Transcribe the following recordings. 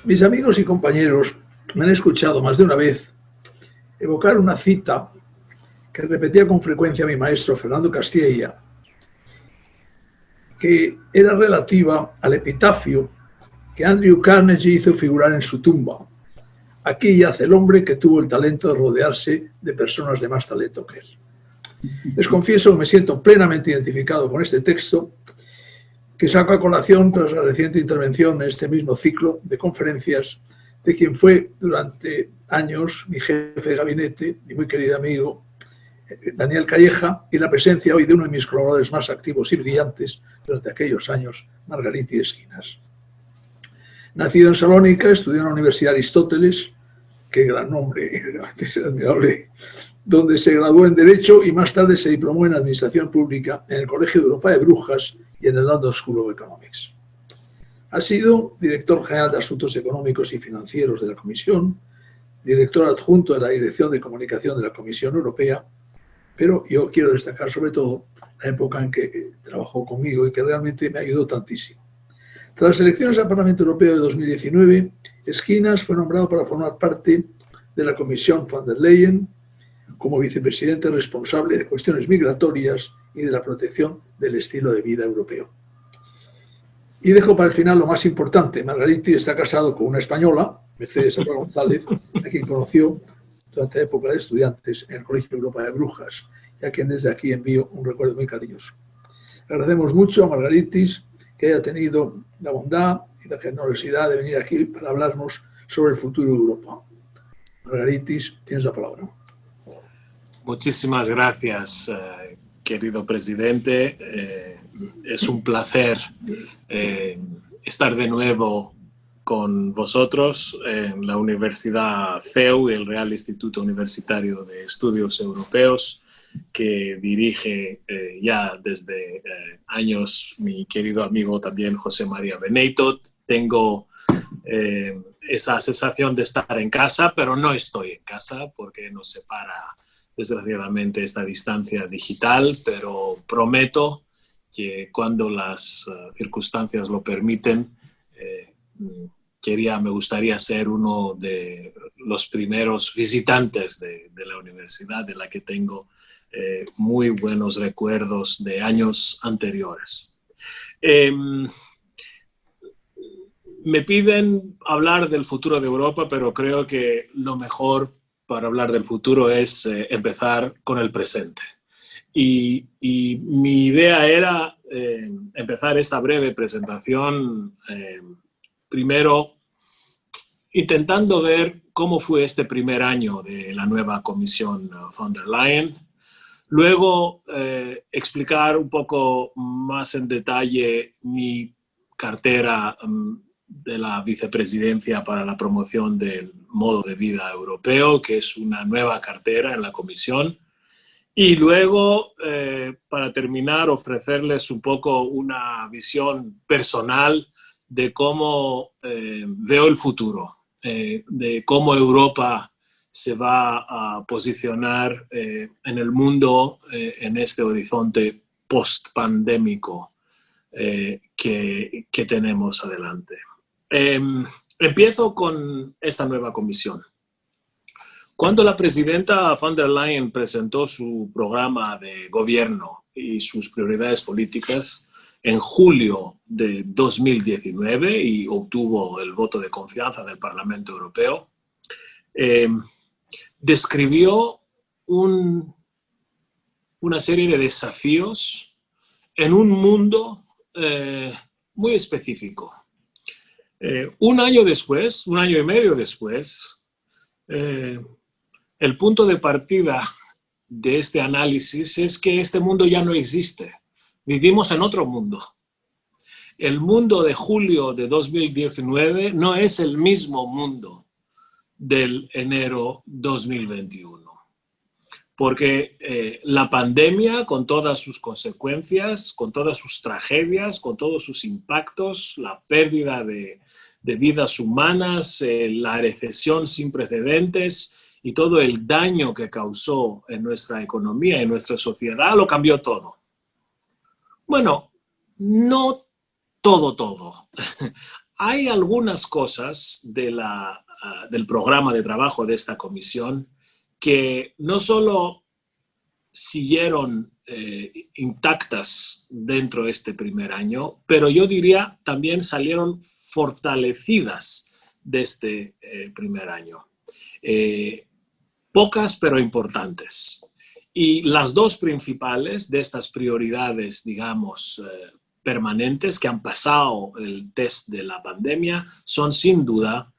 Mis amigos y compañeros me han escuchado más de una vez evocar una cita que repetía con frecuencia mi maestro Fernando Castilla, que era relativa al epitafio que Andrew Carnegie hizo figurar en su tumba. Aquí yace el hombre que tuvo el talento de rodearse de personas de más talento que él. Les confieso que me siento plenamente identificado con este texto, que saco a colación tras la reciente intervención en este mismo ciclo de conferencias de quien fue durante años mi jefe de gabinete, mi muy querido amigo Daniel Calleja, y la presencia hoy de uno de mis colaboradores más activos y brillantes durante aquellos años, Margariti Esquinas. Nacido en Salónica, estudió en la Universidad Aristóteles, qué gran nombre, es admirable, donde se graduó en Derecho y más tarde se diplomó en Administración Pública en el Colegio de Europa de Brujas y en el London School of Economics. Ha sido director general de Asuntos Económicos y Financieros de la Comisión, director adjunto de la Dirección de Comunicación de la Comisión Europea, pero yo quiero destacar sobre todo la época en que trabajó conmigo y que realmente me ayudó tantísimo. Tras las elecciones al Parlamento Europeo de 2019, Esquinas fue nombrado para formar parte de la Comisión von der Leyen como vicepresidente responsable de cuestiones migratorias y de la protección del estilo de vida europeo. Y dejo para el final lo más importante. Margariti está casado con una española, Mercedes Alba González, a quien conoció durante la época de estudiantes en el Colegio de Europa de Brujas, y a quien desde aquí envío un recuerdo muy cariñoso. Agradecemos mucho a Margaritis que haya tenido la bondad y la generosidad de venir aquí para hablarnos sobre el futuro de Europa. Margaritis, tienes la palabra. Muchísimas gracias, querido presidente. Es un placer estar de nuevo con vosotros en la Universidad CEU, el Real Instituto Universitario de Estudios Europeos, que dirige ya desde años mi querido amigo también José María Beneytot. Tengo esa sensación de estar en casa, pero no estoy en casa porque nos separa desgraciadamente esta distancia digital, pero prometo que cuando las circunstancias lo permiten, me gustaría ser uno de los primeros visitantes de la universidad, de la que tengo muy buenos recuerdos de años anteriores. Me piden hablar del futuro de Europa, pero creo que lo mejor para hablar del futuro es empezar con el presente. Y mi idea era empezar esta breve presentación primero intentando ver cómo fue este primer año de la nueva Comisión von der Leyen. Luego explicar un poco más en detalle mi cartera de la vicepresidencia para la promoción del modo de vida europeo, que es una nueva cartera en la Comisión. Y luego, para terminar, ofrecerles un poco una visión personal de cómo veo el futuro, de cómo Europa se va a posicionar en el mundo en este horizonte post-pandémico que tenemos adelante. Empiezo con esta nueva comisión. Cuando la presidenta von der Leyen presentó su programa de gobierno y sus prioridades políticas en julio de 2019 y obtuvo el voto de confianza del Parlamento Europeo, describió una serie de desafíos en un mundo muy específico. Un año y medio después, el punto de partida de este análisis es que este mundo ya no existe. Vivimos en otro mundo. El mundo de julio de 2019 no es el mismo mundo del enero 2021. Porque la pandemia, con todas sus consecuencias, con todas sus tragedias, con todos sus impactos, la pérdida de vidas humanas, la recesión sin precedentes y todo el daño que causó en nuestra economía y en nuestra sociedad, lo cambió todo. Bueno, no todo. Hay algunas cosas del programa de trabajo de esta comisión que no solo siguieron intactas dentro de este primer año, pero yo diría también salieron fortalecidas de este primer año. Pocas, pero importantes. Y las dos principales de estas prioridades, digamos, permanentes que han pasado el test de la pandemia son sin duda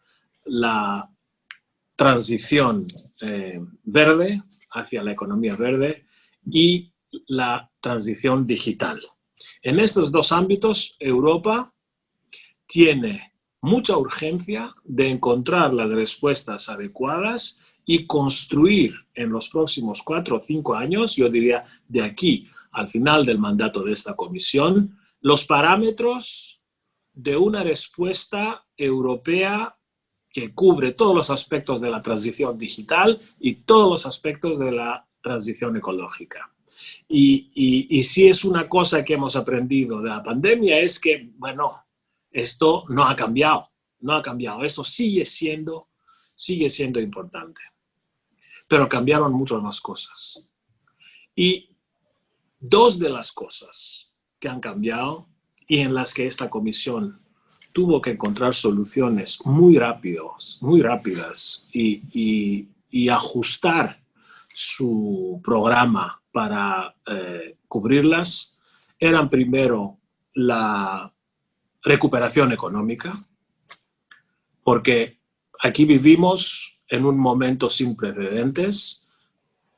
la transición verde hacia la economía verde y la transición digital. En estos dos ámbitos, Europa tiene mucha urgencia de encontrar las respuestas adecuadas y construir en los próximos 4 o 5 años, yo diría de aquí al final del mandato de esta comisión, los parámetros de una respuesta europea que cubre todos los aspectos de la transición digital y todos los aspectos de la transición ecológica. Y si es una cosa que hemos aprendido de la pandemia es que, bueno, esto no ha cambiado, esto sigue siendo importante. Pero cambiaron muchas más cosas. Y dos de las cosas que han cambiado y en las que esta comisión tuvo que encontrar soluciones muy rápidas y ajustar su programa para cubrirlas, eran primero la recuperación económica, porque aquí vivimos en un momento sin precedentes,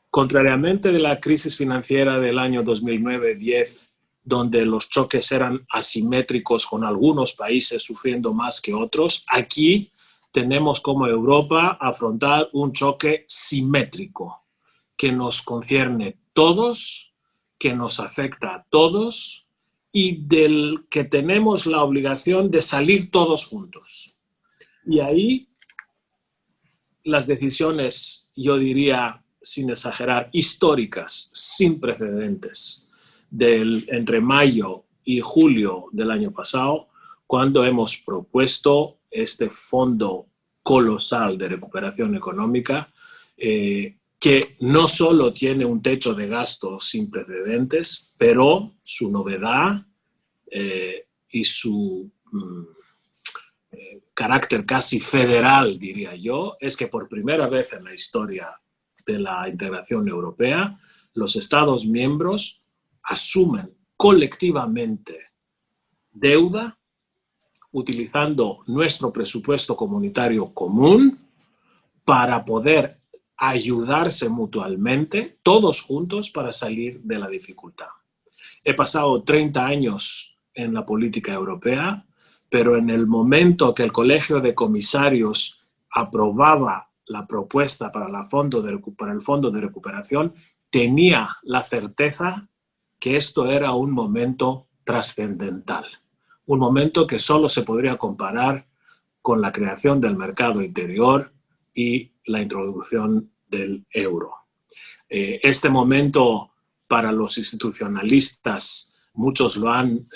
contrariamente de la crisis financiera del año 2009-10, donde los choques eran asimétricos con algunos países sufriendo más que otros, aquí tenemos como Europa afrontar un choque simétrico que nos concierne todos, que nos afecta a todos y del que tenemos la obligación de salir todos juntos. Y ahí las decisiones, yo diría, sin exagerar, históricas, sin precedentes, entre mayo y julio del año pasado, cuando hemos propuesto este fondo colosal de recuperación económica, que no solo tiene un techo de gasto sin precedentes, pero su novedad y su carácter casi federal, diría yo, es que por primera vez en la historia de la integración europea, los Estados miembros asumen colectivamente deuda utilizando nuestro presupuesto comunitario común para poder ayudarse mutuamente, todos juntos, para salir de la dificultad. He pasado 30 años en la política europea, pero en el momento que el Colegio de Comisarios aprobaba la propuesta para el Fondo de Recuperación, tenía la certeza que esto era un momento trascendental, un momento que solo se podría comparar con la creación del mercado interior y la introducción del euro. Este momento para los institucionalistas, muchos lo han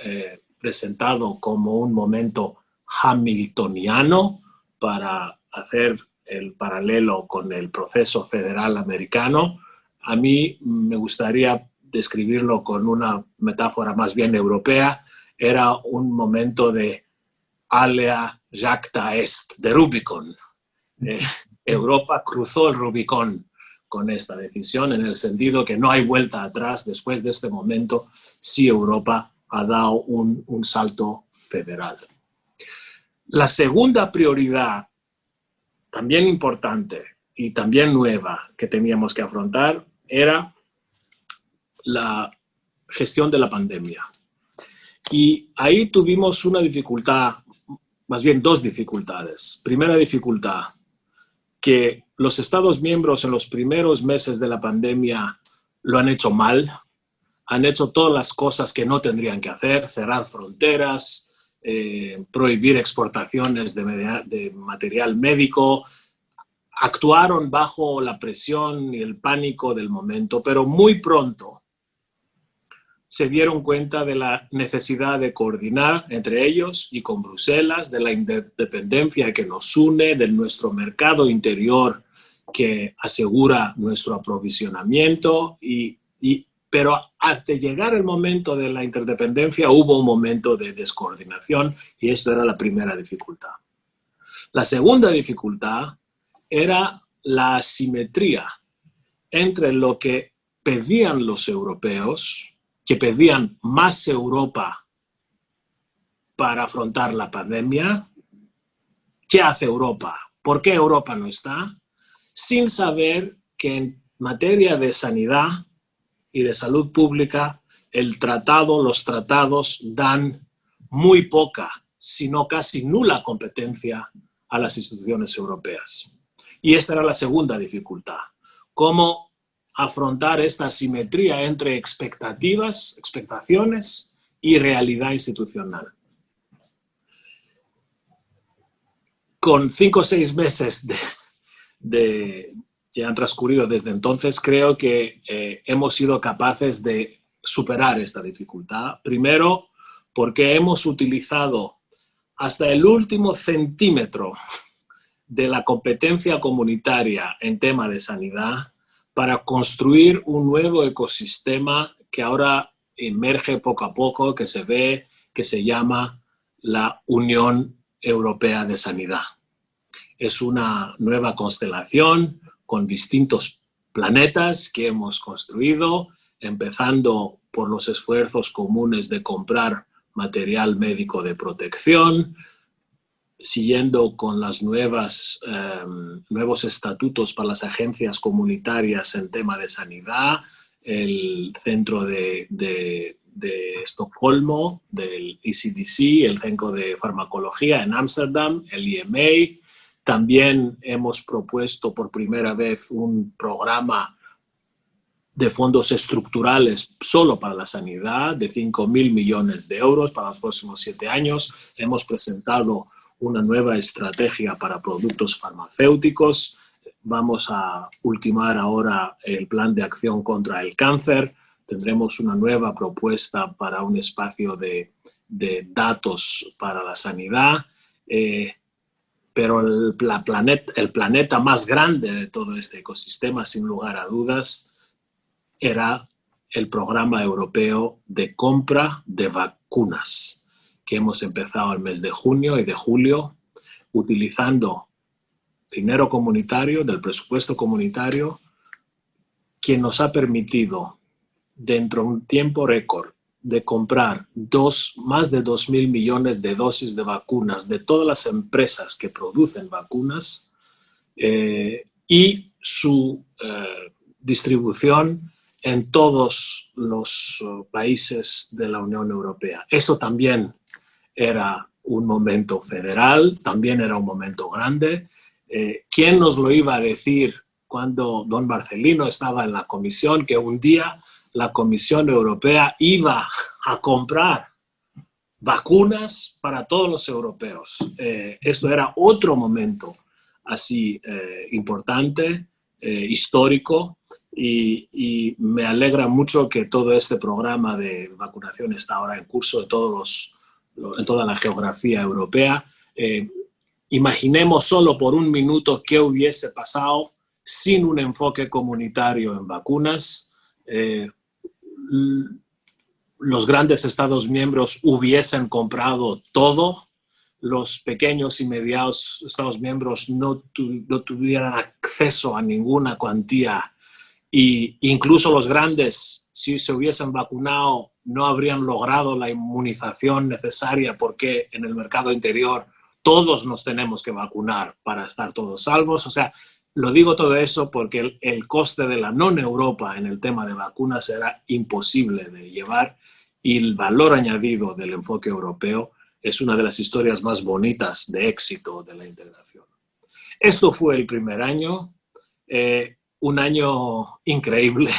presentado como un momento hamiltoniano para hacer el paralelo con el proceso federal americano. A mí me gustaría describirlo con una metáfora más bien europea. Era un momento de alea jacta est, de Rubicon. Europa cruzó el Rubicón con esta decisión, en el sentido que no hay vuelta atrás. Después de este momento, sí, Europa ha dado un salto federal. La segunda prioridad, también importante y también nueva, que teníamos que afrontar era la gestión de la pandemia. Y ahí tuvimos una dificultad, más bien dos dificultades. Primera dificultad, que los Estados miembros en los primeros meses de la pandemia lo han hecho mal, han hecho todas las cosas que no tendrían que hacer, cerrar fronteras, prohibir exportaciones de material médico, actuaron bajo la presión y el pánico del momento, pero muy pronto se dieron cuenta de la necesidad de coordinar entre ellos y con Bruselas, de la independencia que nos une, de nuestro mercado interior que asegura nuestro aprovisionamiento, pero hasta llegar el momento de la interdependencia hubo un momento de descoordinación y esto era la primera dificultad. La segunda dificultad era la asimetría entre lo que pedían los europeos, que pedían más Europa para afrontar la pandemia. ¿Qué hace Europa? ¿Por qué Europa no está? Sin saber que en materia de sanidad y de salud pública, los tratados dan muy poca, sino casi nula competencia a las instituciones europeas. Y esta era la segunda dificultad. ¿Cómo afrontar esta asimetría entre expectaciones y realidad institucional? Con 5 o 6 meses que han transcurrido desde entonces, creo que hemos sido capaces de superar esta dificultad. Primero, porque hemos utilizado hasta el último centímetro de la competencia comunitaria en tema de sanidad para construir un nuevo ecosistema que ahora emerge poco a poco, que se ve, que se llama la Unión Europea de Sanidad. Es una nueva constelación con distintos planetas que hemos construido, empezando por los esfuerzos comunes de comprar material médico de protección, siguiendo con los nuevos estatutos para las agencias comunitarias en tema de sanidad, el centro de Estocolmo, del ECDC, el centro de farmacología en Ámsterdam, el EMA. También hemos propuesto por primera vez un programa de fondos estructurales solo para la sanidad de 5.000 millones de euros para los próximos 7 años. Hemos presentado una nueva estrategia para productos farmacéuticos. Vamos a ultimar ahora el plan de acción contra el cáncer. Tendremos una nueva propuesta para un espacio de datos para la sanidad. Pero el planeta más grande de todo este ecosistema, sin lugar a dudas, era el programa europeo de compra de vacunas, que hemos empezado el mes de junio y de julio, utilizando dinero comunitario, del presupuesto comunitario, que nos ha permitido, dentro de un tiempo récord, de comprar más de 2.000 millones de dosis de vacunas de todas las empresas que producen vacunas y su distribución en todos los países de la Unión Europea. Esto también era un momento federal, también era un momento grande. ¿Quién nos lo iba a decir cuando don Marcelino estaba en la Comisión, que un día la Comisión Europea iba a comprar vacunas para todos los europeos? Esto era otro momento así importante, histórico, y me alegra mucho que todo este programa de vacunación está ahora en curso en toda la geografía europea. Imaginemos solo por un minuto qué hubiese pasado sin un enfoque comunitario en vacunas. Los grandes Estados miembros hubiesen comprado todo, los pequeños y medianos Estados miembros no tuvieran acceso a ninguna cuantía, e incluso los grandes, si se hubiesen vacunado, no habrían logrado la inmunización necesaria, porque en el mercado interior todos nos tenemos que vacunar para estar todos salvos. O sea, lo digo todo eso porque el coste de la non-Europa en el tema de vacunas era imposible de llevar, y el valor añadido del enfoque europeo es una de las historias más bonitas de éxito de la integración. Esto fue el primer año, un año increíble,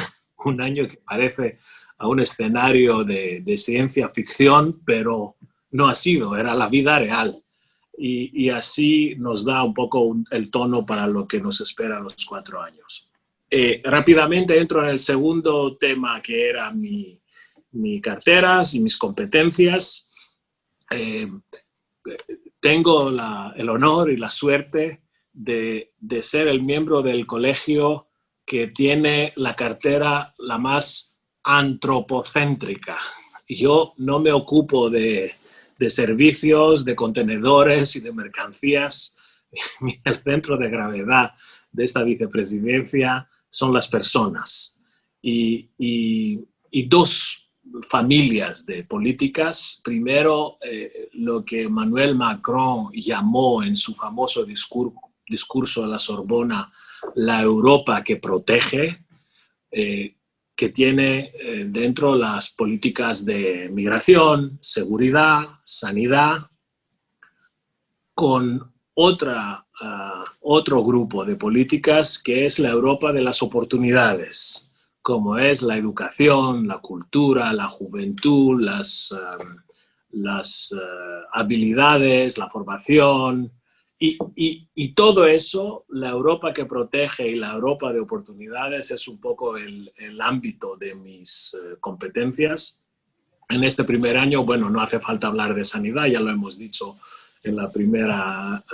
un año que parece a un escenario de ciencia ficción, pero no ha sido, era la vida real. Y así nos da un poco el tono para lo que nos espera los 4 años. Rápidamente entro en el segundo tema, que era mi mi carteras y mis competencias. Tengo el honor y la suerte de ser el miembro del colegio que tiene la cartera la más antropocéntrica. Yo no me ocupo de servicios, de contenedores y de mercancías. El centro de gravedad de esta vicepresidencia son las personas. Y dos familias de políticas. Primero, lo que Emmanuel Macron llamó en su famoso discurso a la Sorbona la Europa que protege, que tiene dentro las políticas de migración, seguridad, sanidad, con otro grupo de políticas que es la Europa de las oportunidades, como es la educación, la cultura, la juventud, las habilidades, la formación. Y todo eso, la Europa que protege y la Europa de oportunidades es un poco el ámbito de mis competencias. En este primer año, bueno, no hace falta hablar de sanidad, ya lo hemos dicho en la primera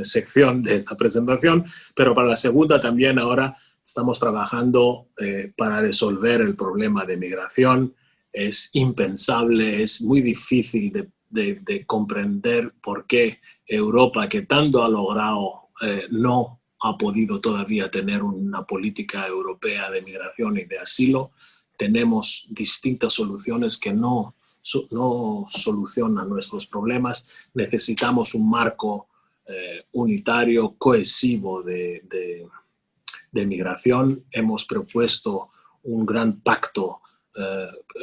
sección de esta presentación, pero para la segunda también ahora estamos trabajando para resolver el problema de migración. Es impensable, es muy difícil de comprender por qué Europa, que tanto ha logrado, no ha podido todavía tener una política europea de migración y de asilo. Tenemos distintas soluciones que no solucionan nuestros problemas. Necesitamos un marco unitario, cohesivo de migración. Hemos propuesto un gran pacto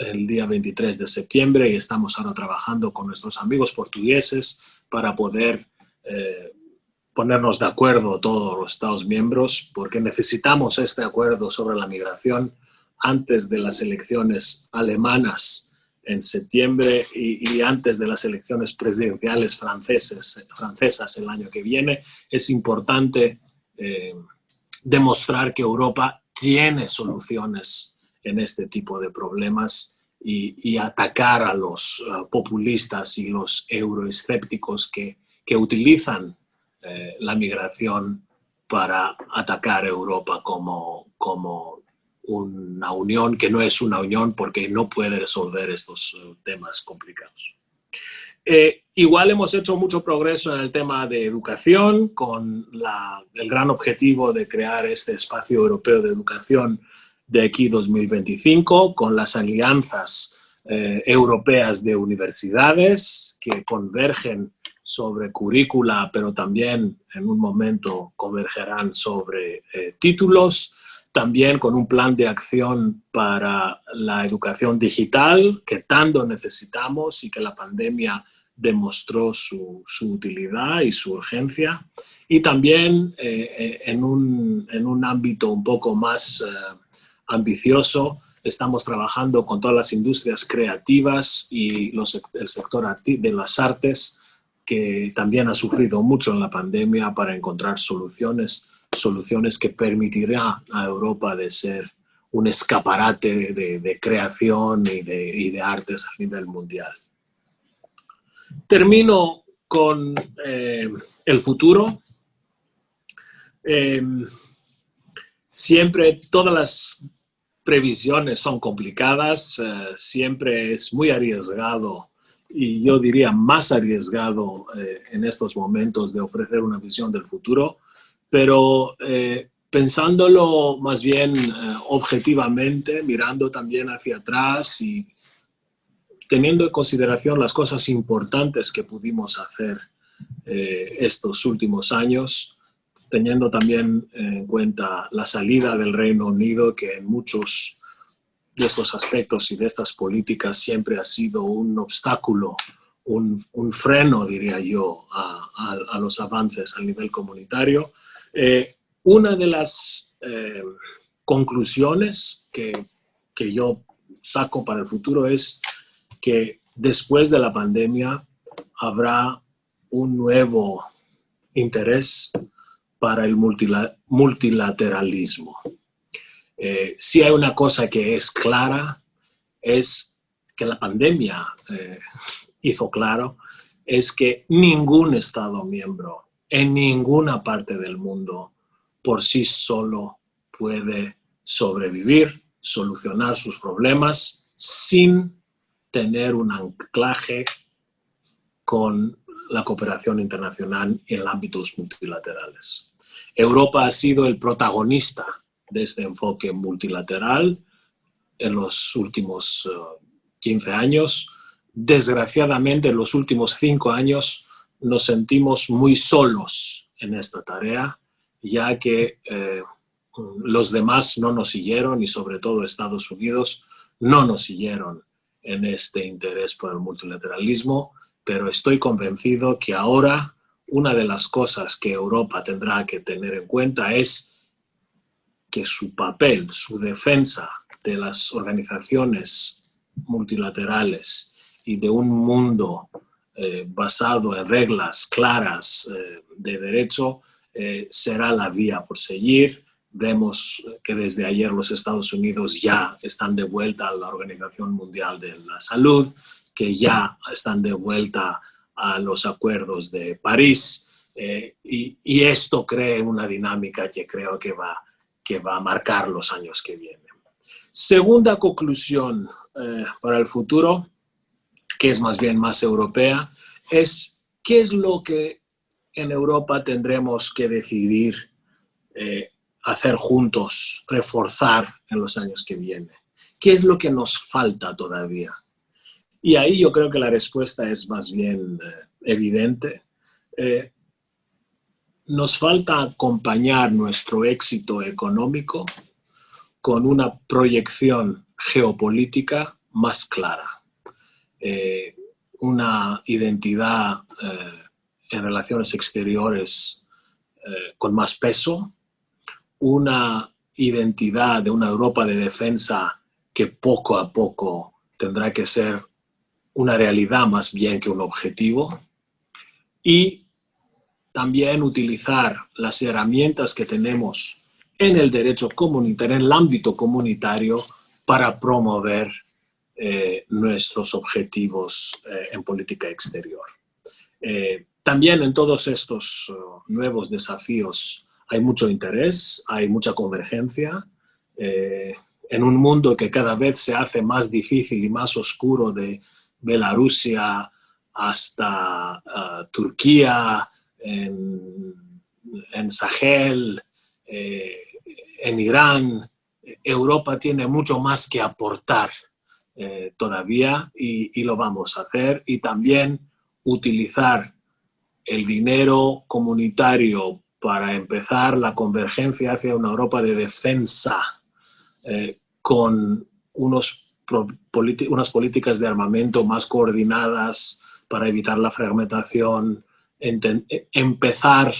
el día 23 de septiembre y estamos ahora trabajando con nuestros amigos portugueses para poder ponernos de acuerdo todos los Estados miembros, porque necesitamos este acuerdo sobre la migración antes de las elecciones alemanas en septiembre y antes de las elecciones presidenciales francesas el año que viene. Es importante demostrar que Europa tiene soluciones en este tipo de problemas y atacar a los populistas y los euroescépticos que utilizan la migración para atacar a Europa como una unión que no es una unión porque no puede resolver estos temas complicados. Igual hemos hecho mucho progreso en el tema de educación con el gran objetivo de crear este espacio europeo de educación de aquí 2025 con las alianzas europeas de universidades que convergen sobre currícula, pero también en un momento convergerán sobre títulos, también con un plan de acción para la educación digital que tanto necesitamos y que la pandemia demostró su utilidad y su urgencia, y también en un ámbito un poco más ambicioso, estamos trabajando con todas las industrias creativas y el sector de las artes, que también ha sufrido mucho en la pandemia, para encontrar soluciones que permitirán a Europa de ser un escaparate de creación y de artes a nivel mundial. Termino con el futuro. Siempre todas las previsiones son complicadas, siempre es muy arriesgado y yo diría más arriesgado en estos momentos de ofrecer una visión del futuro, pero pensándolo más bien objetivamente, mirando también hacia atrás y teniendo en consideración las cosas importantes que pudimos hacer estos últimos años, teniendo también en cuenta la salida del Reino Unido, que en muchos de estos aspectos y de estas políticas siempre ha sido un obstáculo, un freno, diría yo, a los avances a nivel comunitario. Una de las conclusiones que yo saco para el futuro es que después de la pandemia habrá un nuevo interés para el multilateralismo. Si hay una cosa que es clara, es que la pandemia hizo claro es que ningún Estado miembro en ninguna parte del mundo por sí solo puede sobrevivir, solucionar sus problemas sin tener un anclaje con la cooperación internacional en ámbitos multilaterales. Europa ha sido el protagonista de este enfoque multilateral en los últimos 15 años. Desgraciadamente, en los últimos 5 años nos sentimos muy solos en esta tarea, ya que los demás no nos siguieron y sobre todo Estados Unidos no nos siguieron en este interés por el multilateralismo, pero estoy convencido que ahora una de las cosas que Europa tendrá que tener en cuenta es que su papel, su defensa de las organizaciones multilaterales y de un mundo basado en reglas claras de derecho será la vía por seguir. Vemos que desde ayer los Estados Unidos ya están de vuelta a la Organización Mundial de la Salud, que ya están de vuelta a los acuerdos de París, y esto crea una dinámica que creo que va a marcar los años que vienen. Segunda conclusión para el futuro, que es más bien más europea, es qué es lo que en Europa tendremos que decidir hacer juntos, reforzar en los años que vienen. ¿Qué es lo que nos falta todavía? Y ahí yo creo que la respuesta es más bien evidente. Nos falta acompañar nuestro éxito económico con una proyección geopolítica más clara, una identidad en relaciones exteriores con más peso, una identidad de una Europa de defensa que poco a poco tendrá que ser una realidad más bien que un objetivo, y también utilizar las herramientas que tenemos en el derecho comunitario, en el ámbito comunitario, para promover nuestros objetivos en política exterior. También en todos estos nuevos desafíos hay mucho interés, hay mucha convergencia. En un mundo que cada vez se hace más difícil y más oscuro, de Bielorrusia hasta Turquía, en Sahel, en Irán, Europa tiene mucho más que aportar todavía, y lo vamos a hacer, y también utilizar el dinero comunitario para empezar la convergencia hacia una Europa de defensa con unas políticas de armamento más coordinadas para evitar la fragmentación, empezar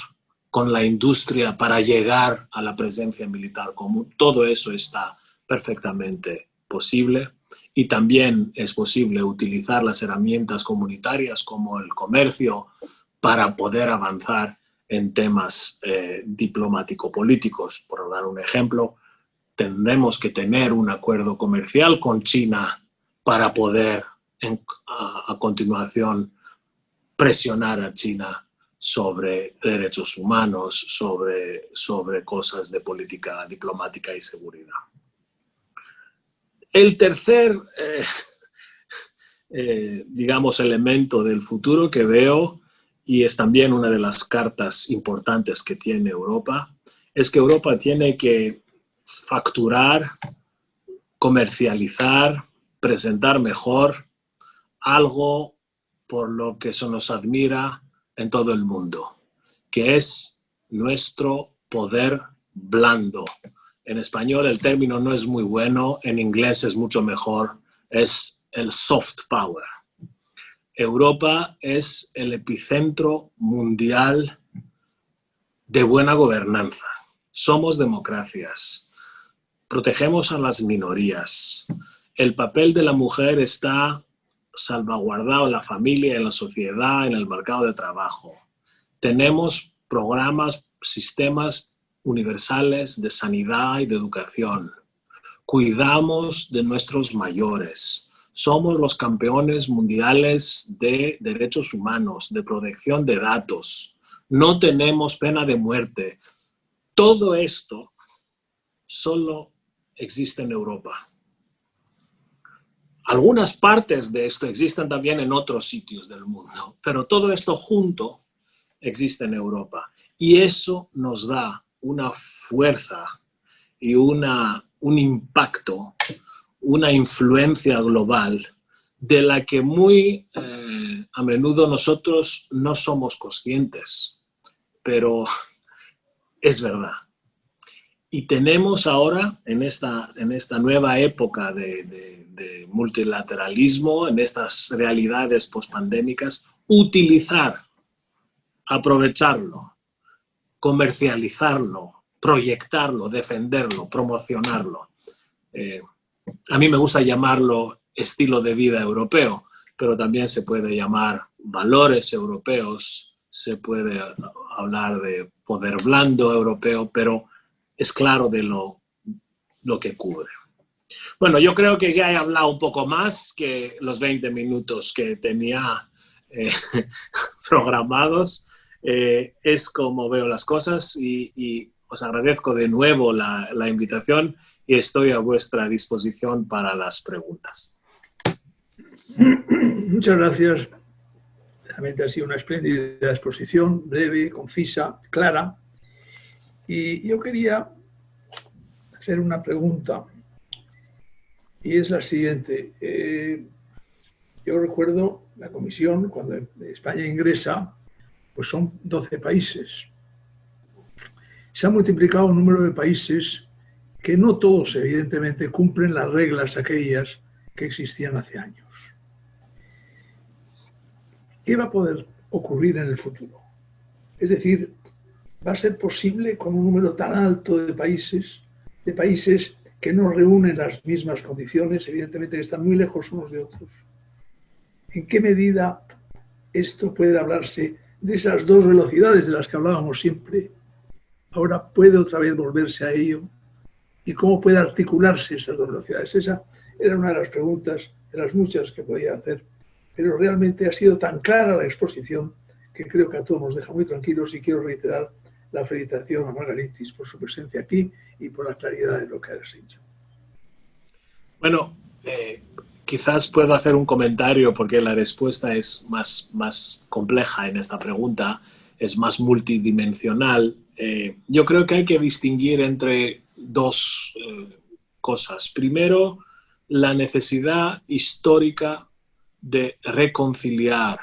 con la industria para llegar a la presencia militar común. Todo eso está perfectamente posible, y también es posible utilizar las herramientas comunitarias como el comercio para poder avanzar en temas diplomático-políticos. Por dar un ejemplo, tendremos que tener un acuerdo comercial con China para poder a continuación presionar a China sobre derechos humanos, sobre cosas de política diplomática y seguridad. El tercer, digamos, elemento del futuro que veo, y es también una de las cartas importantes que tiene Europa, es que Europa tiene que facturar, comercializar, presentar mejor algo por lo que se nos admira en todo el mundo, que es nuestro poder blando. En español el término no es muy bueno, en inglés es mucho mejor, es el soft power. Europa es el epicentro mundial de buena gobernanza. Somos democracias, protegemos a las minorías. El papel de la mujer está salvaguardado en la familia, en la sociedad, en el mercado de trabajo. Tenemos programas, sistemas universales de sanidad y de educación. Cuidamos de nuestros mayores. Somos los campeones mundiales de derechos humanos, de protección de datos. No tenemos pena de muerte. Todo esto solo existe en Europa. Algunas partes de esto existen también en otros sitios del mundo, pero todo esto junto existe en Europa. Y eso nos da una fuerza y un impacto, una influencia global de la que muy a menudo nosotros no somos conscientes, pero es verdad. Y tenemos ahora, en esta nueva época de multilateralismo, en estas realidades pospandémicas, utilizar, aprovecharlo, comercializarlo, proyectarlo, defenderlo, promocionarlo. A mí me gusta llamarlo estilo de vida europeo, pero también se puede llamar valores europeos, se puede hablar de poder blando europeo, pero es claro de lo que cubre. Bueno, yo creo que ya he hablado un poco más que los 20 minutos que tenía programados. Es como veo las cosas y os agradezco de nuevo la invitación y estoy a vuestra disposición para las preguntas. Muchas gracias. Realmente ha sido una espléndida exposición, breve, concisa, clara. Y yo quería hacer una pregunta, y es la siguiente. Yo recuerdo la comisión, cuando España ingresa, pues son 12 países. Se ha multiplicado un número de países que no todos, evidentemente, cumplen las reglas aquellas que existían hace años. ¿Qué va a poder ocurrir en el futuro? Es decir, ¿va a ser posible con un número tan alto de países que no reúnen las mismas condiciones, evidentemente que están muy lejos unos de otros? ¿En qué medida esto puede hablarse de esas dos velocidades de las que hablábamos siempre? Ahora puede otra vez volverse a ello. ¿Y cómo puede articularse esas dos velocidades? Esa era una de las preguntas, de las muchas que podía hacer. Pero realmente ha sido tan clara la exposición que creo que a todos nos deja muy tranquilos, y quiero reiterar la felicitación a Margaritis por su presencia aquí y por la claridad de lo que has dicho. Bueno, quizás puedo hacer un comentario porque la respuesta es más compleja en esta pregunta, es más multidimensional. Yo creo que hay que distinguir entre dos cosas. Primero, la necesidad histórica de reconciliar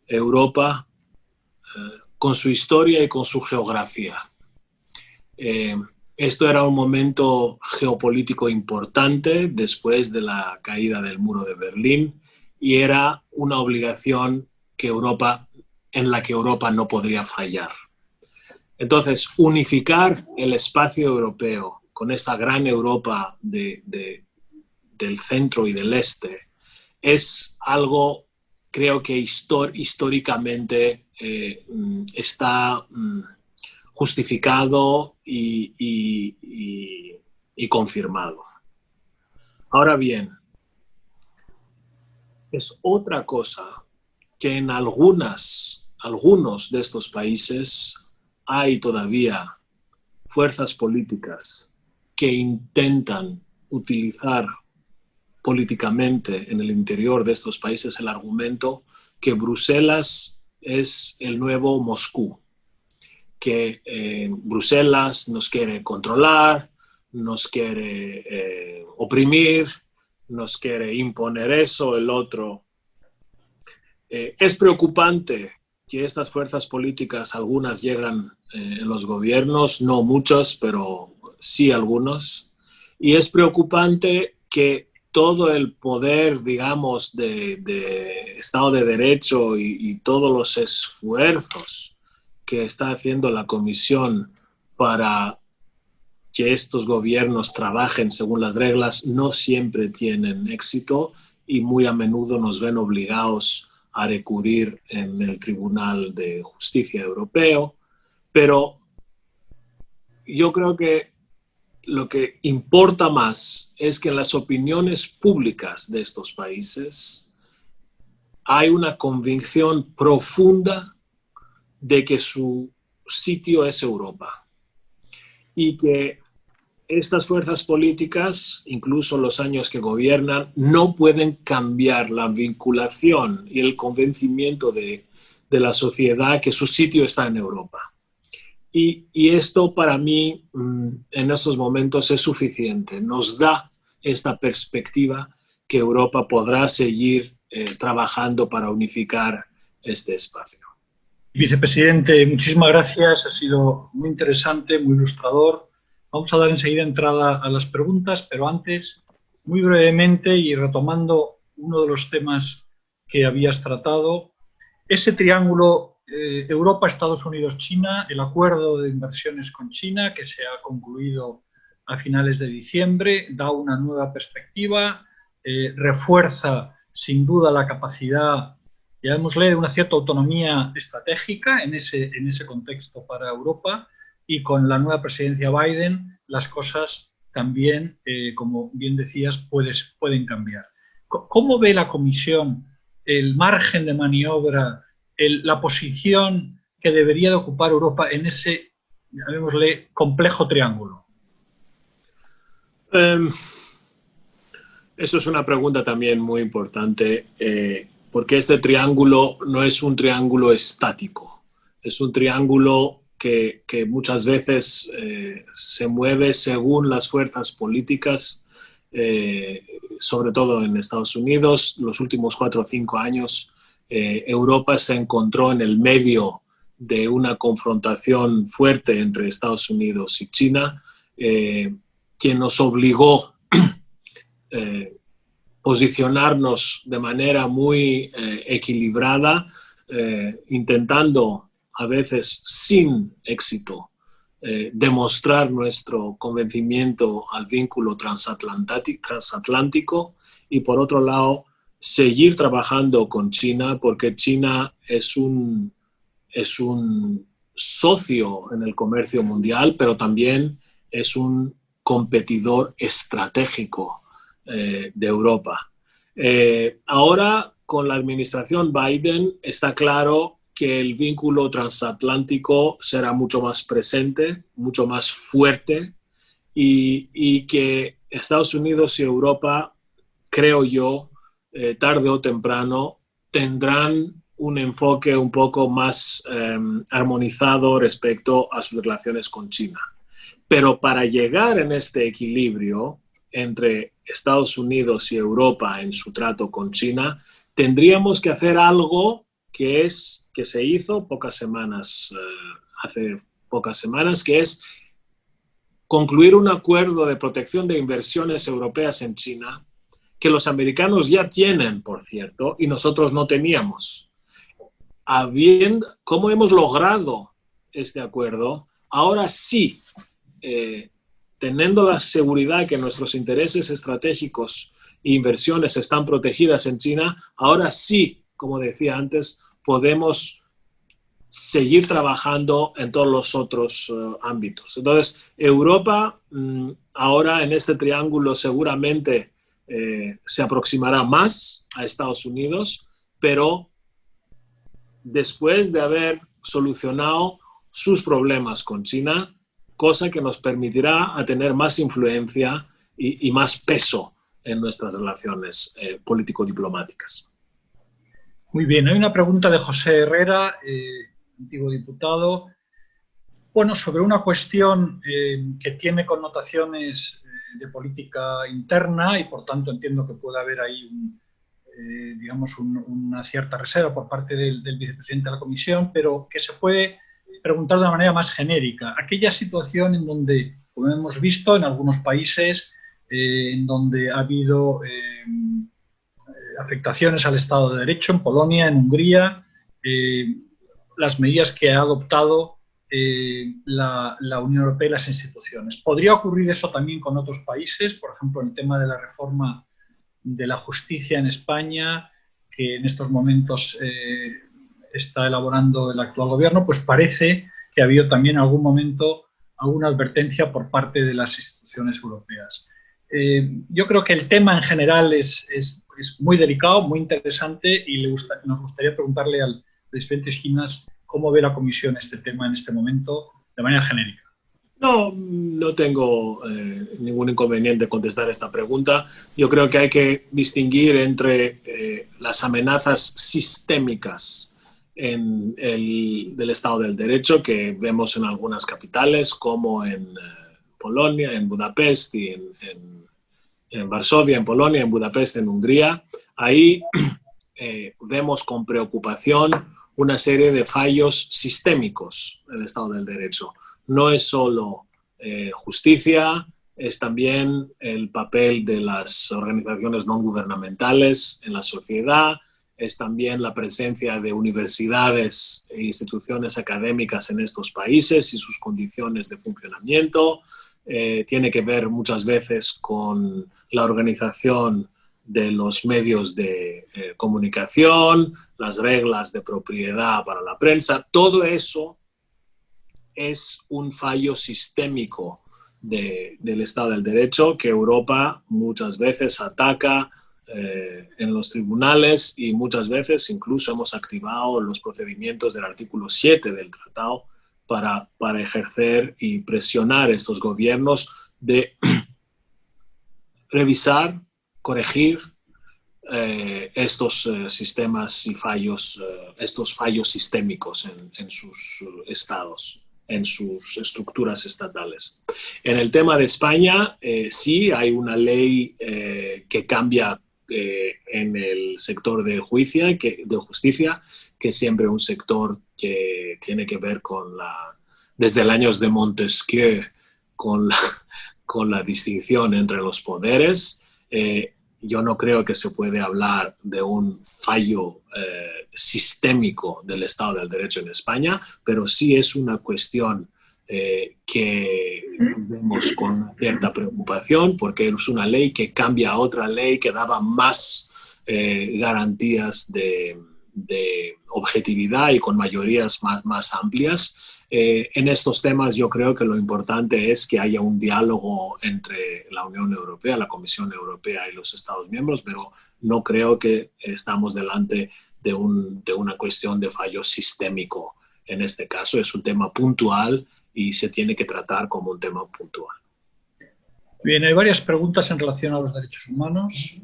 Europa con su historia y con su geografía. Esto era un momento geopolítico importante después de la caída del muro de Berlín y era una obligación en la que Europa no podría fallar. Entonces, unificar el espacio europeo con esta gran Europa del centro y del este es algo, creo que históricamente está justificado y confirmado. Ahora bien, es otra cosa que en algunos de estos países hay todavía fuerzas políticas que intentan utilizar políticamente en el interior de estos países el argumento que Bruselas es el nuevo Moscú, que Bruselas nos quiere controlar, nos quiere oprimir, nos quiere imponer eso, el otro. Es preocupante que estas fuerzas políticas, algunas llegan en los gobiernos, no muchos, pero sí algunos, y es preocupante que todo el poder, digamos, de Estado de Derecho y todos los esfuerzos que está haciendo la Comisión para que estos gobiernos trabajen según las reglas no siempre tienen éxito y muy a menudo nos ven obligados a recurrir en el Tribunal de Justicia Europeo. Pero yo creo que lo que importa más es que en las opiniones públicas de estos países hay una convicción profunda de que su sitio es Europa y que estas fuerzas políticas, incluso los años que gobiernan, no pueden cambiar la vinculación y el convencimiento de la sociedad que su sitio está en Europa. Y esto para mí en estos momentos es suficiente. Nos da esta perspectiva que Europa podrá seguir trabajando para unificar este espacio. Vicepresidente, muchísimas gracias. Ha sido muy interesante, muy ilustrador. Vamos a dar enseguida entrada a las preguntas, pero antes, muy brevemente y retomando uno de los temas que habías tratado, ese triángulo Europa, Estados Unidos, China, el acuerdo de inversiones con China que se ha concluido a finales de diciembre, da una nueva perspectiva, refuerza sin duda la capacidad, llamémosle, de una cierta autonomía estratégica en ese contexto para Europa, y con la nueva presidencia Biden las cosas también, como bien decías, pueden cambiar. ¿Cómo ve la Comisión el margen de maniobra, la posición que debería de ocupar Europa en ese, llamémosle, complejo triángulo? Eso es una pregunta también muy importante, porque este triángulo no es un triángulo estático, es un triángulo que muchas veces se mueve según las fuerzas políticas, sobre todo en Estados Unidos. Los últimos 4 o 5 años, Europa se encontró en el medio de una confrontación fuerte entre Estados Unidos y China, que nos obligó posicionarnos de manera muy equilibrada, intentando a veces sin éxito demostrar nuestro convencimiento al vínculo transatlántico y, por otro lado, seguir trabajando con China, porque China es un socio en el comercio mundial, pero también es un competidor estratégico de Europa. Ahora, con la administración Biden, está claro que el vínculo transatlántico será mucho más presente, mucho más fuerte, y que Estados Unidos y Europa, creo yo, tarde o temprano, tendrán un enfoque un poco más armonizado respecto a sus relaciones con China. Pero para llegar en este equilibrio entre Estados Unidos y Europa en su trato con China, tendríamos que hacer algo que se hizo hace pocas semanas, que es concluir un acuerdo de protección de inversiones europeas en China, que los americanos ya tienen, por cierto, y nosotros no teníamos. ¿Cómo hemos logrado este acuerdo? Ahora sí, teniendo la seguridad que nuestros intereses estratégicos e inversiones están protegidas en China, ahora sí, como decía antes, podemos seguir trabajando en todos los otros ámbitos. Entonces, Europa ahora en este triángulo seguramente se aproximará más a Estados Unidos, pero después de haber solucionado sus problemas con China, cosa que nos permitirá a tener más influencia y más peso en nuestras relaciones político-diplomáticas. Muy bien, hay una pregunta de José Herrera, antiguo diputado, bueno, sobre una cuestión que tiene connotaciones de política interna y por tanto entiendo que puede haber ahí una cierta reserva por parte del vicepresidente de la Comisión, pero que se puede preguntar de una manera más genérica. Aquella situación en donde, como hemos visto en algunos países, en donde ha habido afectaciones al Estado de Derecho, en Polonia, en Hungría, las medidas que ha adoptado la Unión Europea y las instituciones. ¿Podría ocurrir eso también con otros países? Por ejemplo, el tema de la reforma de la justicia en España, que en estos momentos está elaborando el actual gobierno, pues parece que ha habido también en algún momento alguna advertencia por parte de las instituciones europeas. Yo creo que el tema en general es muy delicado, muy interesante, y nos gustaría preguntarle al presidente Schinas cómo ve la Comisión este tema en este momento de manera genérica. No tengo ningún inconveniente en contestar esta pregunta. Yo creo que hay que distinguir entre las amenazas sistémicas del Estado del Derecho que vemos en algunas capitales, como en Polonia, en Budapest y en Varsovia, en Polonia, en Budapest, en Hungría. Ahí vemos con preocupación una serie de fallos sistémicos del Estado del Derecho. No es solo justicia, es también el papel de las organizaciones no gubernamentales en la sociedad, es también la presencia de universidades e instituciones académicas en estos países y sus condiciones de funcionamiento. Tiene que ver muchas veces con la organización de los medios de comunicación, las reglas de propiedad para la prensa. Todo eso es un fallo sistémico del Estado del Derecho que Europa muchas veces ataca en los tribunales, y muchas veces incluso hemos activado los procedimientos del artículo 7 del tratado para ejercer y presionar a estos gobiernos de revisar, corregir estos sistemas y fallos, estos fallos sistémicos en sus estados, en sus estructuras estatales. En el tema de España, sí hay una ley que cambia en el sector de justicia, que es siempre un sector que tiene que ver con desde el años de Montesquieu, con la distinción entre los poderes. Yo no creo que se puede hablar de un fallo sistémico del Estado del Derecho en España, pero sí es una cuestión que vemos con cierta preocupación, porque es una ley que cambia a otra ley que daba más garantías de objetividad y con mayorías más amplias. En estos temas yo creo que lo importante es que haya un diálogo entre la Unión Europea, la Comisión Europea y los Estados miembros, pero no creo que estamos delante de una cuestión de fallo sistémico. En este caso es un tema puntual y se tiene que tratar como un tema puntual. Bien, hay varias preguntas en relación a los derechos humanos.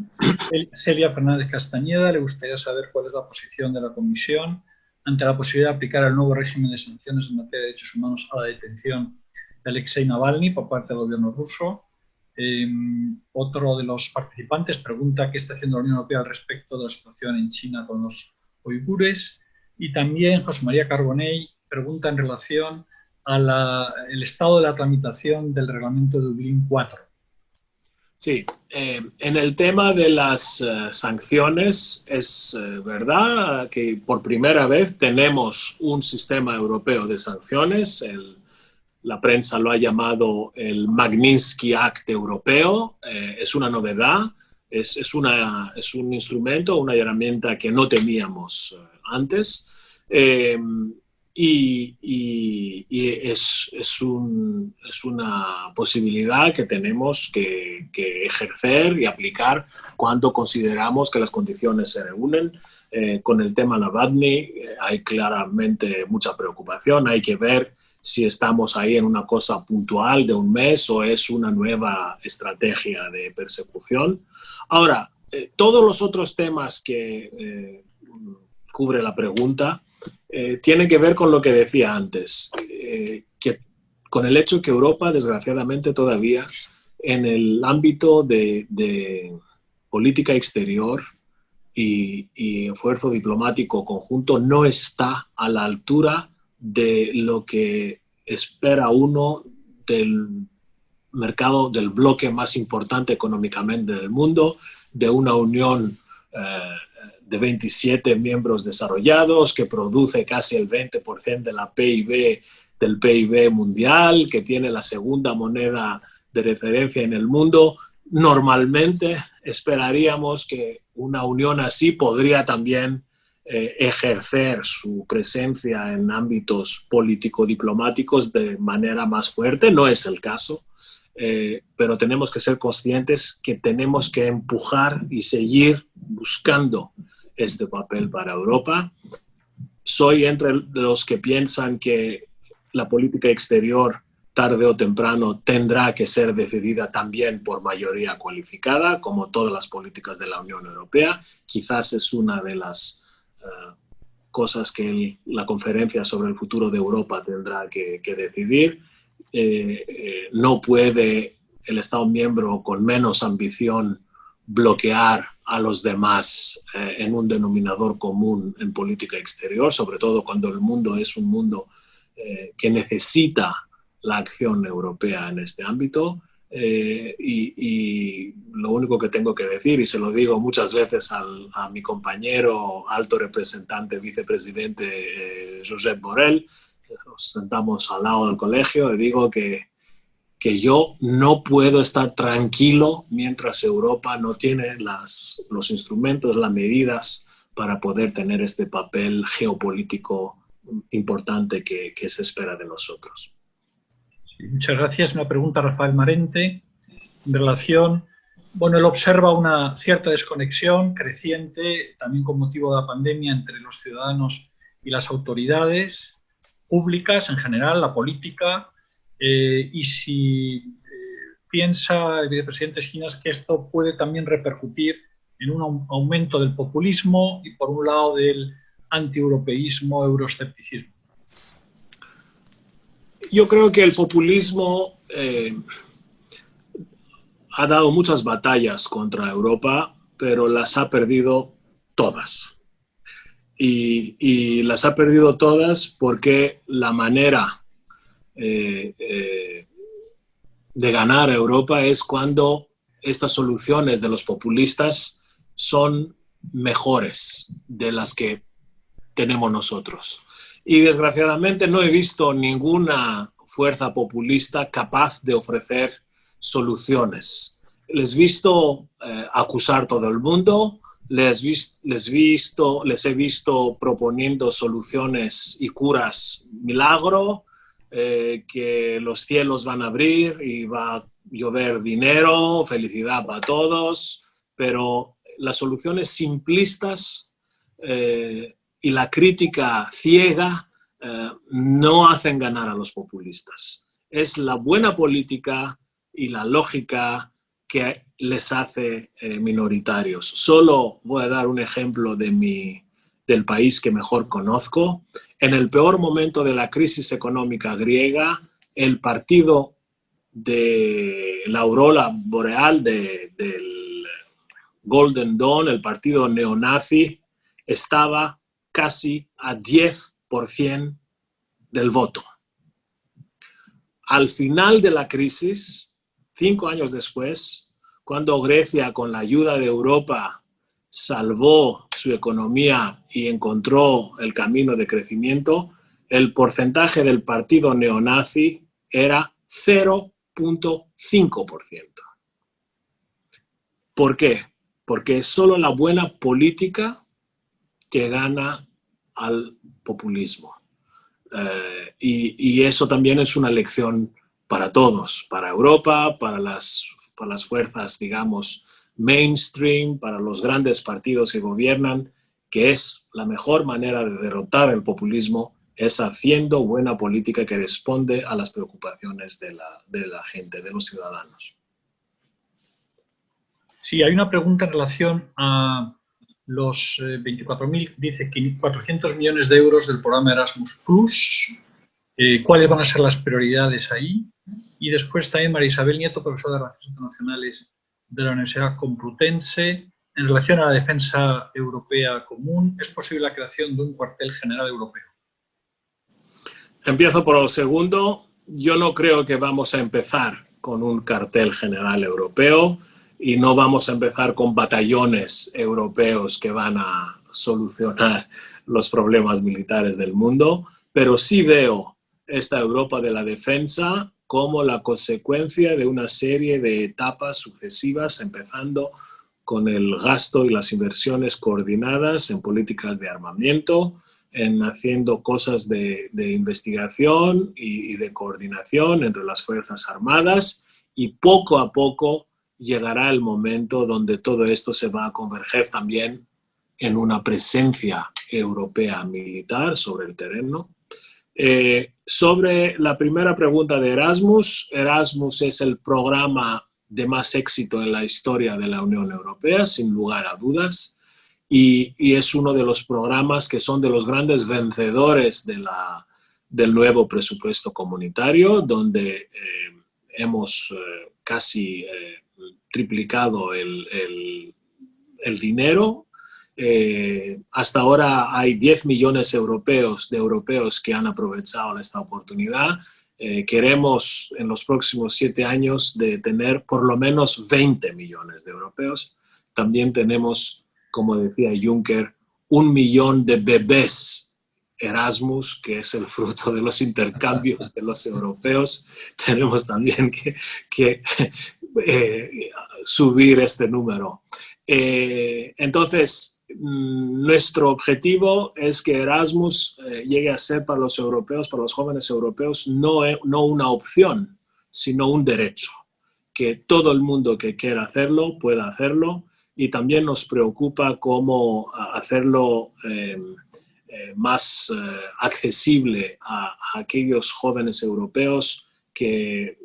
Celia Fernández Castañeda le gustaría saber cuál es la posición de la Comisión ante la posibilidad de aplicar el nuevo régimen de sanciones en materia de derechos humanos a la detención de Alexei Navalny por parte del gobierno ruso. Otro de los participantes pregunta qué está haciendo la Unión Europea al respecto de la situación en China con los uigures. Y también José María Carbonell pregunta en relación al estado de la tramitación del reglamento de Dublín 4. Sí, en el tema de las sanciones es verdad que por primera vez tenemos un sistema europeo de sanciones. La prensa lo ha llamado el Magnitsky Act europeo. Es una novedad, es un instrumento, una herramienta que no teníamos antes. Y es una posibilidad que tenemos que ejercer y aplicar cuando consideramos que las condiciones se reúnen. Con el tema Navalny hay claramente mucha preocupación. Hay que ver si estamos ahí en una cosa puntual de un mes o es una nueva estrategia de persecución. Ahora, todos los otros temas que cubre la pregunta tiene que ver con lo que decía antes, que con el hecho que Europa, desgraciadamente todavía, en el ámbito de política exterior y esfuerzo diplomático conjunto, no está a la altura de lo que espera uno del mercado, del bloque más importante económicamente del mundo, de una unión de 27 miembros desarrollados, que produce casi el 20% del PIB mundial, que tiene la segunda moneda de referencia en el mundo. Normalmente esperaríamos que una unión así podría también ejercer su presencia en ámbitos político-diplomáticos de manera más fuerte. No es el caso, pero tenemos que ser conscientes que tenemos que empujar y seguir buscando este papel para Europa. Soy entre los que piensan que la política exterior, tarde o temprano, tendrá que ser decidida también por mayoría cualificada, como todas las políticas de la Unión Europea. Quizás es una de las cosas que la conferencia sobre el futuro de Europa tendrá que decidir. No puede el Estado miembro con menos ambición bloquear a los demás en un denominador común en política exterior, sobre todo cuando el mundo es un mundo que necesita la acción europea en este ámbito. Y lo único que tengo que decir, y se lo digo muchas veces a mi compañero alto representante, vicepresidente Josep Borrell, nos sentamos al lado del colegio, y digo que yo no puedo estar tranquilo mientras Europa no tiene los instrumentos, las medidas para poder tener este papel geopolítico importante que se espera de nosotros. Muchas gracias. Una pregunta a Rafael Marente en relación, bueno, él observa una cierta desconexión creciente, también con motivo de la pandemia, entre los ciudadanos y las autoridades públicas en general, la política, y si piensa el vicepresidente Schinas que esto puede también repercutir en un aumento del populismo y, por un lado, del antieuropeísmo, euroescepticismo. Yo creo que el populismo ha dado muchas batallas contra Europa, pero las ha perdido todas. Y las ha perdido todas porque la manera de ganar a Europa es cuando estas soluciones de los populistas son mejores de las que tenemos nosotros. Y desgraciadamente no he visto ninguna fuerza populista capaz de ofrecer soluciones. Les he visto acusar a todo el mundo, les he visto proponiendo soluciones y curas milagro, que los cielos van a abrir y va a llover dinero, felicidad para todos, pero las soluciones simplistas y la crítica ciega no hacen ganar a los populistas. Es la buena política y la lógica que les hace minoritarios. Solo voy a dar un ejemplo del país que mejor conozco. En el peor momento de la crisis económica griega, el partido de la aurora boreal del Golden Dawn, el partido neonazi, estaba casi a 10% del voto. Al final de la crisis, 5 años después, cuando Grecia, con la ayuda de Europa, salvó su economía y encontró el camino de crecimiento, el porcentaje del partido neonazi era 0.5%. ¿Por qué? Porque es solo la buena política que gana al populismo. Y eso también es una lección para todos, para Europa, para las fuerzas, digamos, mainstream, para los grandes partidos que gobiernan, que es la mejor manera de derrotar el populismo, es haciendo buena política que responde a las preocupaciones de la gente, de los ciudadanos. Sí, hay una pregunta en relación a los 24.000, dice 400 millones de euros del programa Erasmus+. ¿Cuáles van a ser las prioridades ahí? Y después también María Isabel Nieto, profesora de Relaciones Internacionales de la Universidad Complutense, en relación a la defensa europea común, ¿es posible la creación de un cuartel general europeo? Empiezo por el segundo. Yo no creo que vamos a empezar con un cuartel general europeo y no vamos a empezar con batallones europeos que van a solucionar los problemas militares del mundo, pero sí veo esta Europa de la defensa como la consecuencia de una serie de etapas sucesivas, empezando con el gasto y las inversiones coordinadas en políticas de armamento, en haciendo cosas de investigación y de coordinación entre las Fuerzas Armadas, y poco a poco llegará el momento donde todo esto se va a converger también en una presencia europea militar sobre el terreno. Sobre la primera pregunta de Erasmus, Erasmus es el programa de más éxito en la historia de la Unión Europea, sin lugar a dudas, y es uno de los programas que son de los grandes vencedores del nuevo presupuesto comunitario, donde hemos casi triplicado el dinero. Hasta ahora hay 10 millones de europeos que han aprovechado esta oportunidad. Queremos en los próximos 7 años de tener por lo menos 20 millones de europeos. También tenemos, como decía Juncker, 1 millón de bebés Erasmus, que es el fruto de los intercambios de los europeos. Tenemos también que subir este número. Entonces, nuestro objetivo es que Erasmus llegue a ser para los europeos, para los jóvenes europeos, no una opción, sino un derecho. Que todo el mundo que quiera hacerlo pueda hacerlo, y también nos preocupa cómo hacerlo más accesible a aquellos jóvenes europeos que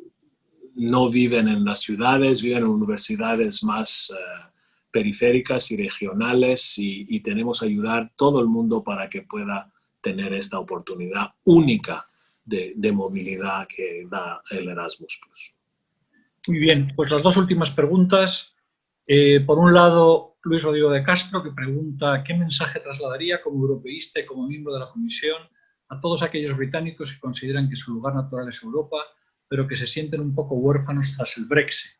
no viven en las ciudades, viven en universidades más periféricas y regionales, y tenemos que ayudar a todo el mundo para que pueda tener esta oportunidad única de movilidad que da el Erasmus+. Muy bien, pues las dos últimas preguntas. Por un lado, Luis Rodrigo de Castro, que pregunta ¿qué mensaje trasladaría como europeísta y como miembro de la Comisión a todos aquellos británicos que consideran que su lugar natural es Europa, pero que se sienten un poco huérfanos tras el Brexit?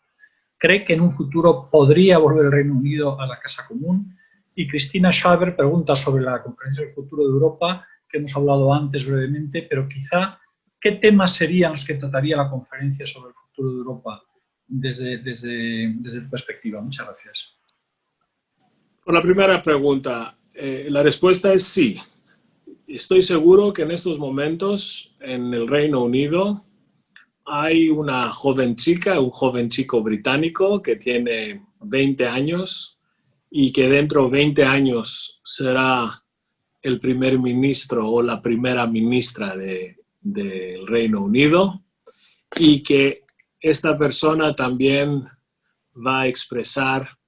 ¿Cree que en un futuro podría volver el Reino Unido a la Casa Común? Y Cristina Schaber pregunta sobre la Conferencia del Futuro de Europa, que hemos hablado antes brevemente, pero quizá, ¿qué temas serían los que trataría la Conferencia sobre el Futuro de Europa desde tu perspectiva? Muchas gracias. Por la primera pregunta, la respuesta es sí. Estoy seguro que en estos momentos en el Reino Unido hay una joven chica, un joven chico británico que tiene 20 años y que dentro de 20 años será el primer ministro o la primera ministra del Reino Unido, y que esta persona también va a expresar,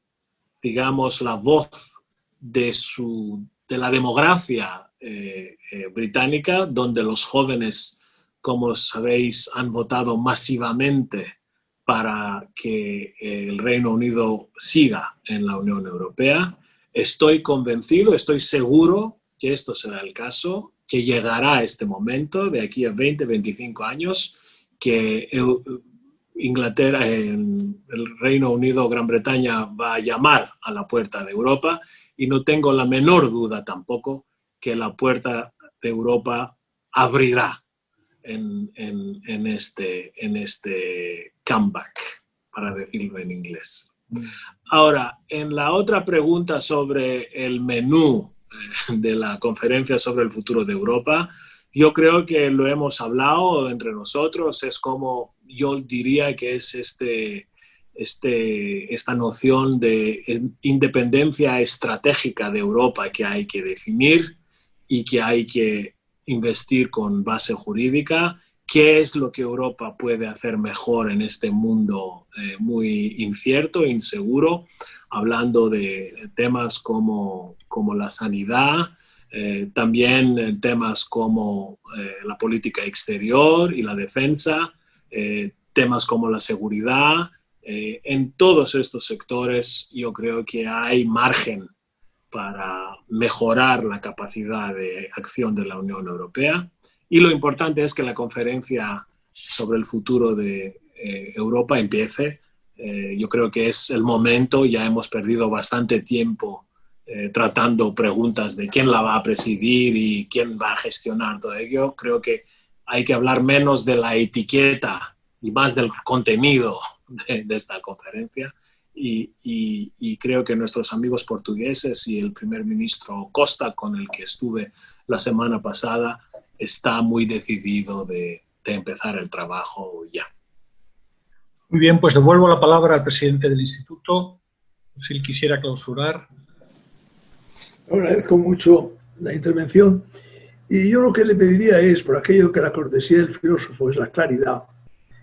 digamos, la voz de la demografía británica, donde los jóvenes, como sabéis, han votado masivamente para que el Reino Unido siga en la Unión Europea. Estoy convencido, estoy seguro que esto será el caso, que llegará este momento de aquí a 20, 25 años, que Inglaterra, el Reino Unido, Gran Bretaña va a llamar a la puerta de Europa, y no tengo la menor duda tampoco que la puerta de Europa abrirá en este comeback, para decirlo en inglés. Ahora, en la otra pregunta sobre el menú de la Conferencia sobre el Futuro de Europa, yo creo que lo hemos hablado entre nosotros. Es como, yo diría que es esta noción de independencia estratégica de Europa que hay que definir y que hay que investir con base jurídica. ¿Qué es lo que Europa puede hacer mejor en este mundo muy incierto, inseguro? Hablando de temas como la sanidad, también temas como la política exterior y la defensa, temas como la seguridad. En todos estos sectores yo creo que hay margen para mejorar la capacidad de acción de la Unión Europea. Y lo importante es que la conferencia sobre el futuro de Europa empiece. Yo creo que es el momento. Ya hemos perdido bastante tiempo tratando preguntas de quién la va a presidir y quién va a gestionar todo ello. Creo que hay que hablar menos de la etiqueta y más del contenido de esta conferencia. y creo que nuestros amigos portugueses y el primer ministro Costa, con el que estuve la semana pasada, está muy decidido de empezar el trabajo ya. Muy bien, pues devuelvo la palabra al presidente del instituto, si él quisiera clausurar. Agradezco mucho la intervención y yo lo que le pediría es, por aquello que la cortesía del filósofo es la claridad,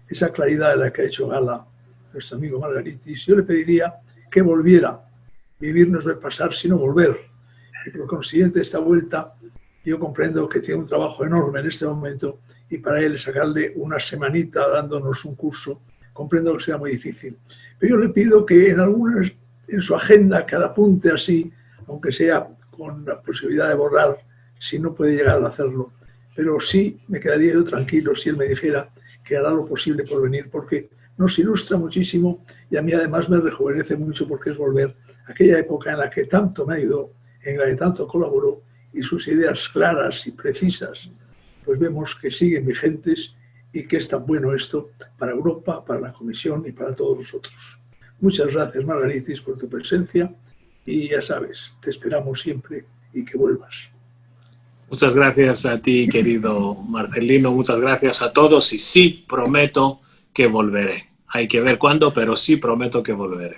esa claridad de la que ha hecho gala nuestro amigo Margaritis, yo le pediría que volviera. Vivir no es ver pasar, sino volver. Y por consiguiente, esta vuelta, yo comprendo que tiene un trabajo enorme en este momento y para él sacarle una semanita dándonos un curso, comprendo que sea muy difícil. Pero yo le pido que en su agenda, cada apunte así, aunque sea con la posibilidad de borrar, si no puede llegar a hacerlo. Pero sí me quedaría yo tranquilo si él me dijera que hará lo posible por venir, porque nos ilustra muchísimo y a mí además me rejuvenece mucho porque es volver a aquella época en la que tanto me ayudó, en la que tanto colaboró y sus ideas claras y precisas, pues vemos que siguen vigentes y que es tan bueno esto para Europa, para la Comisión y para todos nosotros. Muchas gracias, Margaritis, por tu presencia y ya sabes, te esperamos siempre y que vuelvas. Muchas gracias a ti, querido Marcelino, muchas gracias a todos y sí, prometo que volveré. Hay que ver cuándo, pero sí prometo que volveré.